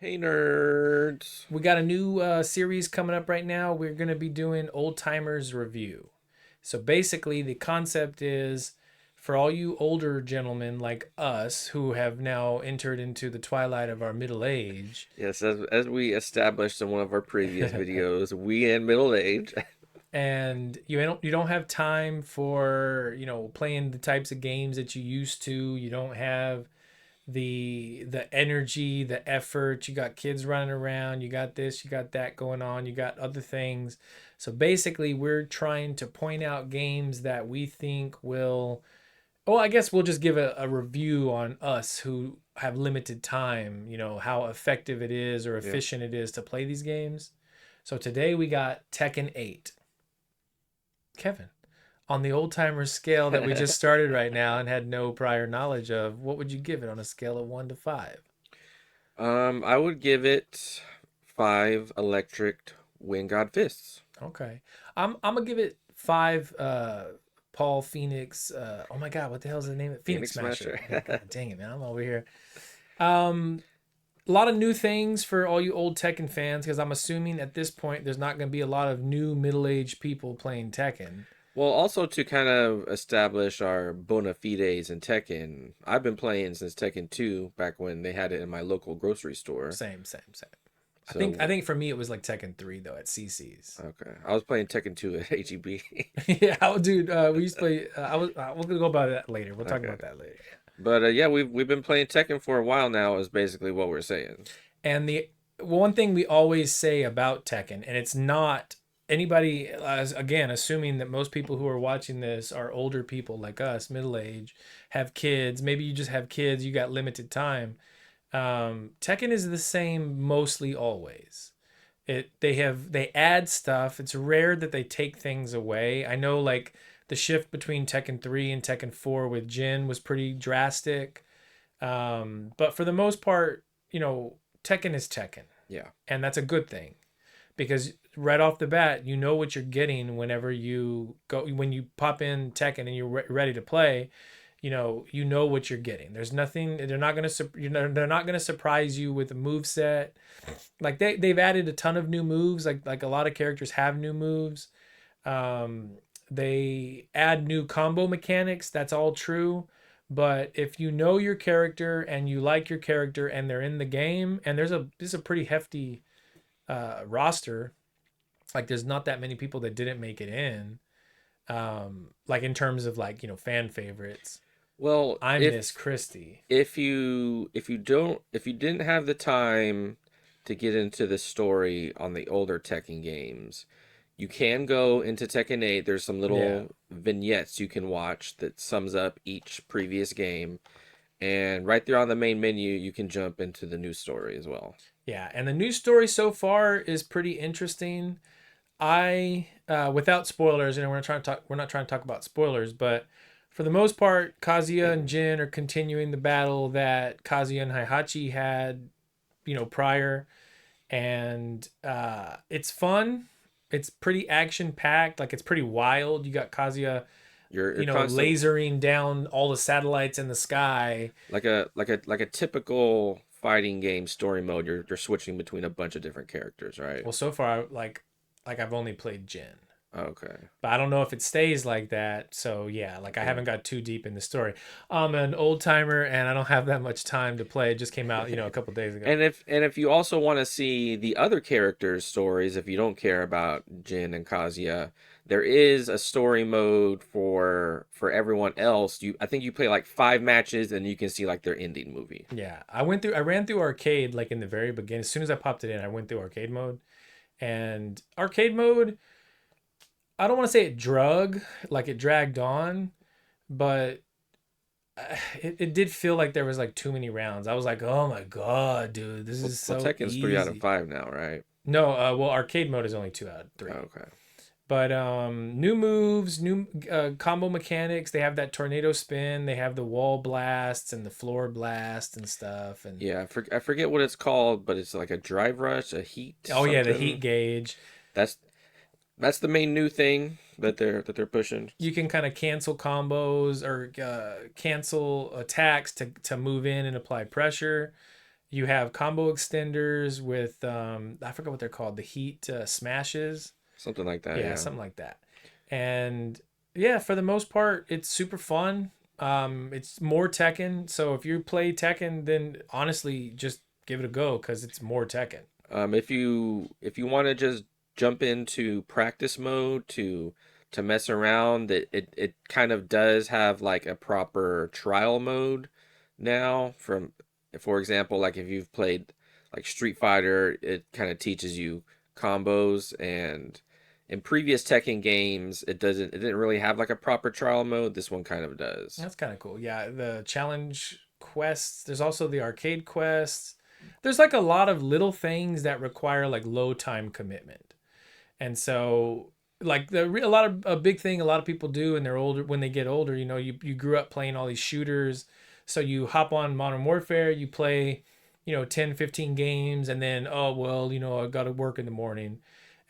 Hey nerds. We got a new series coming up right now. We're going to be doing Old Timers Review. So basically, the concept is for all you older gentlemen like us who have now entered into the twilight of our middle age, Yes, as we established in one of our previous videos, we in middle age. and you don't have time for playing the types of games that you used to. You don't have the energy, the effort. You got kids running around, you got this, you got that going on, you got other things. So basically, we're trying to point out games that we think will. Oh, I guess we'll just give a review on us who have limited time, how effective it is or Yeah. efficient it is to play these games. So today we got Tekken 8. Kevin, on the old timer scale that we just started right now and had no prior knowledge of, what would you give it on a scale of 1 to 5? I would give it 5 electric wind god fists. Okay. I'm gonna give it 5 Paul Phoenix oh my god, what the hell is the name of it? Phoenix Phoenix Smasher. Smasher. Yeah, god dang it, man. I'm over here. Um a lot of new things for all you old Tekken fans because I'm assuming at this point there's not going to be a lot of new middle-aged people playing Tekken. Well, also to kind of establish our bona fides in Tekken, I've been playing since Tekken 2, back when they had it in my local grocery store. Same. I think I So, think for me it was like Tekken 3 though at CC's. okay. I was playing Tekken 2 at HEB. Yeah, dude, we used to play. We're gonna go about that later. We'll talk Okay. about that later. But yeah, we've been playing Tekken for a while now, is basically what we're saying. And the one thing we always say about Tekken, and it's not anybody, again, assuming that most people who are watching this are older people like us, middle age, have kids. Maybe you just have kids. You got limited time. Tekken is the same mostly always. They add stuff. It's rare that they take things away. I know like the shift between Tekken 3 and Tekken 4 with Jin was pretty drastic. But for the most part, Tekken is Tekken, Yeah. and that's a good thing because right off the bat, you know what you're getting whenever you go when you pop in Tekken and you're ready to play. You know what you're getting. There's nothing they're not gonna they're not gonna surprise you with a move set. Like they've added a ton of new moves. Like a lot of characters have new moves. Um, they add new combo mechanics. That's all true. But if you know your character and you like your character and they're in the game, and this is a pretty hefty roster. Like there's not that many people that didn't make it in. Like in terms of like fan favorites. Well, I miss Christie. if you didn't have the time to get into the story on the older Tekken games, you can go into Tekken 8. There's some Yeah, little vignettes you can watch that sums up each previous game, and right there on the main menu, you can jump into the new story as well. yeah, and the news story so far is pretty interesting. I without spoilers, we're not trying to talk about spoilers, but for the most part, Kazuya and Jin are continuing the battle that Kazuya and Heihachi had, prior, and it's fun. It's pretty action packed, like it's pretty wild. You got Kazuya, You're constant lasering down all the satellites in the sky. like a typical fighting game story mode. You're switching between a bunch of different characters, right? Well, so far, like I've only played Jin. Okay. But I don't know if it stays like that. So yeah, like I Yeah. haven't got too deep in the story. I'm an old timer and I don't have that much time to play. It just came out, a couple days ago. And if you also want to see the other characters' stories, if you don't care about Jin and Kazuya, there is a story mode for everyone else. I think you play like 5 matches and you can see like their ending movie. Yeah, I ran through arcade like in the very beginning. As soon as I popped it in, I went through arcade mode. And arcade mode, I don't want to say it dragged on, but it did feel like there was like too many rounds. I was like, oh my god, dude, this Well, is so Tekken's 3 out of easy. 5 now, right? No, well, arcade mode is only 2 out of 3. Okay. But new moves, new combo mechanics. They have that tornado spin. They have the wall blasts and the floor blast and stuff. And Yeah, I forget what it's called, but it's like a drive rush, a heat oh yeah, the heat something. gauge. That's that's the main new thing that they're pushing. You can kind of cancel combos or cancel attacks to move in and apply pressure. You have combo extenders with I forgot what they're called, the heat smashes. Something like that, Yeah, yeah. something like that. And yeah, for the most part, it's super fun. It's more Tekken. So if you play Tekken, then honestly, just give it a go because it's more Tekken. If you want to just jump into practice mode to mess around, it kind of does have like a proper trial mode now. From for example, like if you've played like Street Fighter, it kind of teaches you combos, and in previous Tekken games, it didn't really have like a proper trial mode. This one kind of does. That's kind of cool. Yeah, the challenge quests. There's also the arcade quests. There's like a lot of little things that require like low time commitment. And so like a lot of a big thing a lot of people do when they're older, when they get older, you grew up playing all these shooters, so you hop on Modern Warfare, you play 10, 15 games, and then oh well, I got to work in the morning.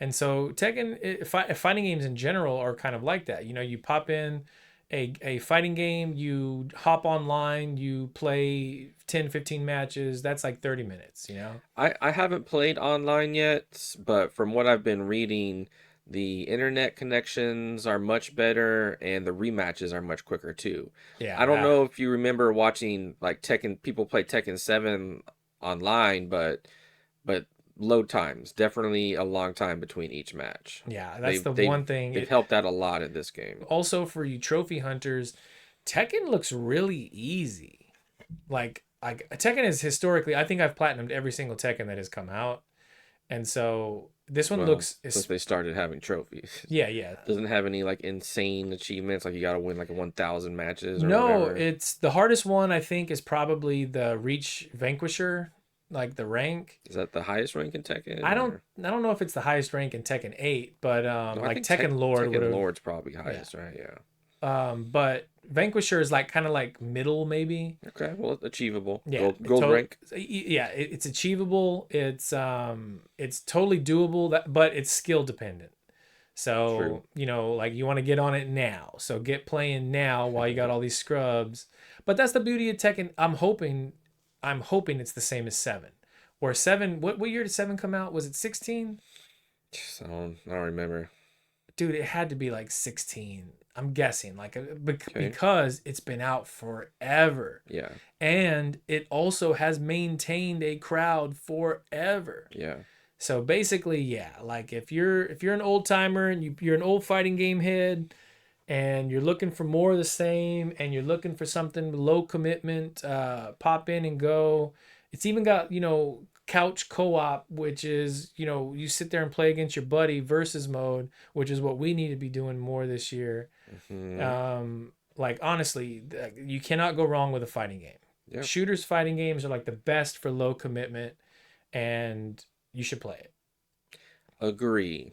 And so Tekken, fighting games in general are kind of like that. You pop in a fighting game, you hop online, you play 10, 15 matches. That's like 30 minutes. I haven't played online yet, but from what I've been reading, the internet connections are much better and the rematches are much quicker too. Yeah, I don't that. know if you remember watching like Tekken, people play Tekken 7 online, but load times, definitely a long time between each match. Yeah, that's They've the they've one thing. they've It helped out a lot in this game. also, for you trophy hunters, Tekken looks really easy. Like Tekken is historically, I think I've platinumed every single Tekken that has come out, and so this one Well, looks since is they started having trophies. yeah, yeah. Doesn't have any like insane achievements like you got to win like 1,000 matches or No, whatever. it's the hardest one. I think is probably the Reach Vanquisher, like the rank. Is that the highest rank in Tekken I don't or I don't know if it's the highest rank in Tekken 8, but no, I like think Tekken Lord would Tekken have. Lord's probably Yeah. highest, right? Yeah. But Vanquisher is like kind of like middle maybe. Okay, well, achievable. Yeah, Gold rank. yeah, it's achievable. It's totally doable. But it's skill dependent. True. So like you want to get on it now. So get playing now while you got all these scrubs. But that's the beauty of Tekken. I'm hoping it's the same as 7. Or 7, what year did 7 come out? Was it 16? I don't remember. Dude, it had to be like 16. I'm guessing like Okay. because it's been out forever. Yeah. And it also has maintained a crowd forever. Yeah. So basically, yeah, like if you're an old timer and you're an old fighting game head and you're looking for more of the same and you're looking for something low commitment, pop in and go. It's even got couch co-op, which is you sit there and play against your buddy versus mode, which is what we need to be doing more this year. Hmm. Like honestly, you cannot go wrong with a fighting game. Yep. Shooters fighting games are like the best for low commitment, and you should play it. Agree.